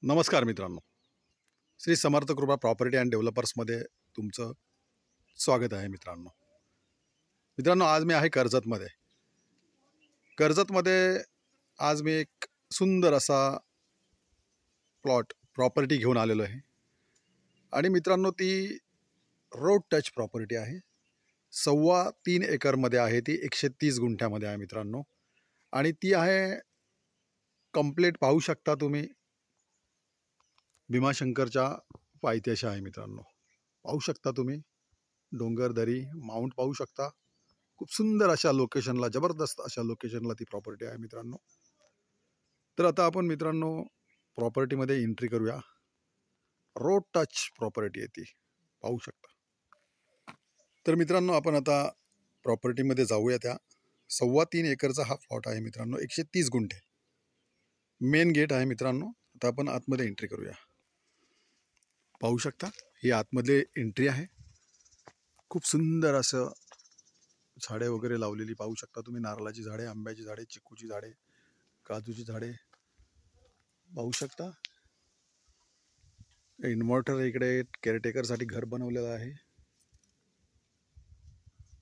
नमस्कार मित्रांनो, श्री समर्थ कृपा प्रॉपर्टी अँड डेव्हलपर्समध्ये तुमचं स्वागत आहे. मित्रांनो आज मी आहे कर्जतमध्ये. आज मी एक सुंदर असा प्रॉपर्टी घेऊन आलेलो आहे. आणि मित्रांनो, ती रोड टच प्रॉपर्टी आहे. 3.25 एकरमध्ये आहे. ती 130 गुंठ्यामध्ये आहे मित्रांनो. आणि ती आहे कंप्लीट, पाहू शकता तुम्ही, भीमाशंकरच्या पायथ्याशी आहे मित्रांनो. पाहू शकता तुम्ही डोंगर, दरी, माउंट पाहू शकता. खूप सुंदर अशा लोकेशनला, जबरदस्त अशा लोकेशनला ती प्रॉपर्टी आहे मित्रांनो. तर आता आपण मित्रांनो प्रॉपर्टीमध्ये एंट्री करूया. रोड टच प्रॉपर्टी आहे ती, पाहू शकता. तर मित्रांनो आपण आता प्रॉपर्टीमध्ये जाऊया. त्या 3.25 एकरचा हा प्लॉट आहे मित्रांनो. 130 गुंठे. मेन गेट आहे मित्रांनो. आता आपण आतमध्ये एंट्री करूया. पाहू शकता ही आतमध्ये एंट्री आहे. खूप सुंदर असं झाडे वगैरे लावलेली पाहू शकता तुम्ही. नारळाची झाडे, आंब्याची झाडे, चिकूची झाडे, काजूची झाडे पाहू शकता. इन्व्हर्टर इकडे केअरटेकरसाठी घर बनवलेलं आहे.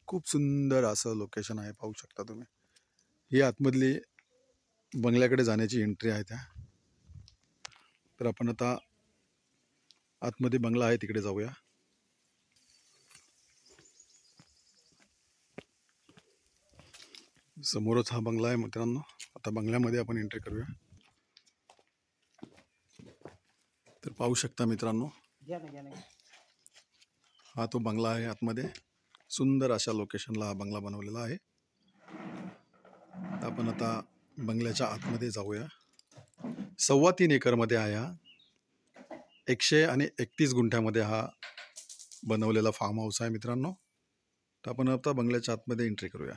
खूप सुंदर असं लोकेशन आहे, पाहू शकता तुम्ही. ही आतमधली बंगल्याकडे जाण्याची एंट्री आहे त्या. तर आपण आता आतमध्ये बंगला आहे तिकडे जाऊया. समोरच हा बंगला आहे मित्रांनो. आता बंगल्यामध्ये आपण एंट्री करूया. तर पाहू शकता मित्रांनो, हा तो बंगला आहे. आतमध्ये सुंदर अशा लोकेशनला हा बंगला बनवलेला आहे. आपण आता बंगल्याच्या आतमध्ये जाऊया. 3.25 एकरमध्ये आहे हा. 131 गुंठ्यामध्ये हा बनवलेला फार्म हाऊस आहे मित्रांनो. तर आपण आता बंगल्याच्या आतमध्ये एंट्री करूया.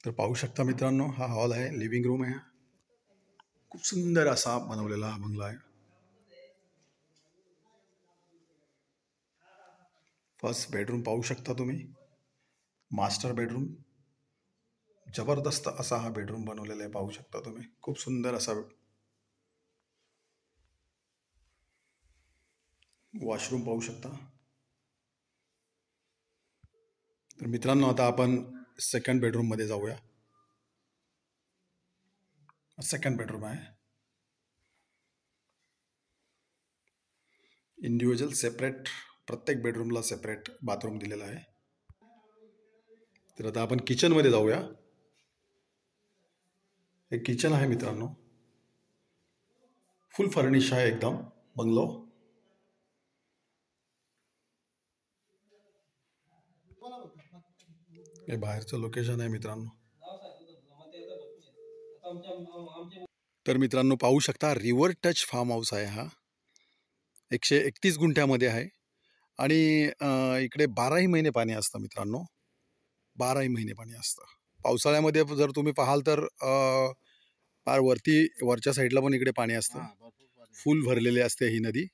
तर पाहू शकता मित्रांनो, हा हॉल आहे, लिव्हिंग रूम आहे. खूप सुंदर असा बनवलेला हा बंगला आहे. फर्स्ट बेडरूम पाहू शकता तुम्ही. मास्टर बेडरूम, जबरदस्त असा हा बेडरूम बनवलेला आहे, पाहू शकता तुम्ही. खूप सुंदर असा वॉशरूम पाहू शकता. तर मित्रांनो आता आपण सेकंड बेडरूम मध्ये जाऊया. सेकंड बेडरूम आहे. इंडिव्हिज्युअल सेपरेट, प्रत्येक बेडरूमला सेपरेट बाथरूम दिलेला आहे. तर आता आपण किचन मध्ये जाऊया. हे किचन आहे मित्रांनो. फुल फर्निश आहे एकदम बंगलो. हे बाहेरचं लोकेशन आहे मित्रांनो. तर मित्रांनो पाहू शकता, रिव्हर टच फार्म हाऊस आहे हा. 131 गुंठ्यामध्ये आहे. आणि इकडे 12ही महिने पाणी असतं मित्रांनो. 12ही महिने पाणी असतं. पावसाळ्यामध्ये जर तुम्ही पाहाल तर फार वरच्या साईडला पण इकडे पाणी असतं. फुल भरलेली असते ही नदी.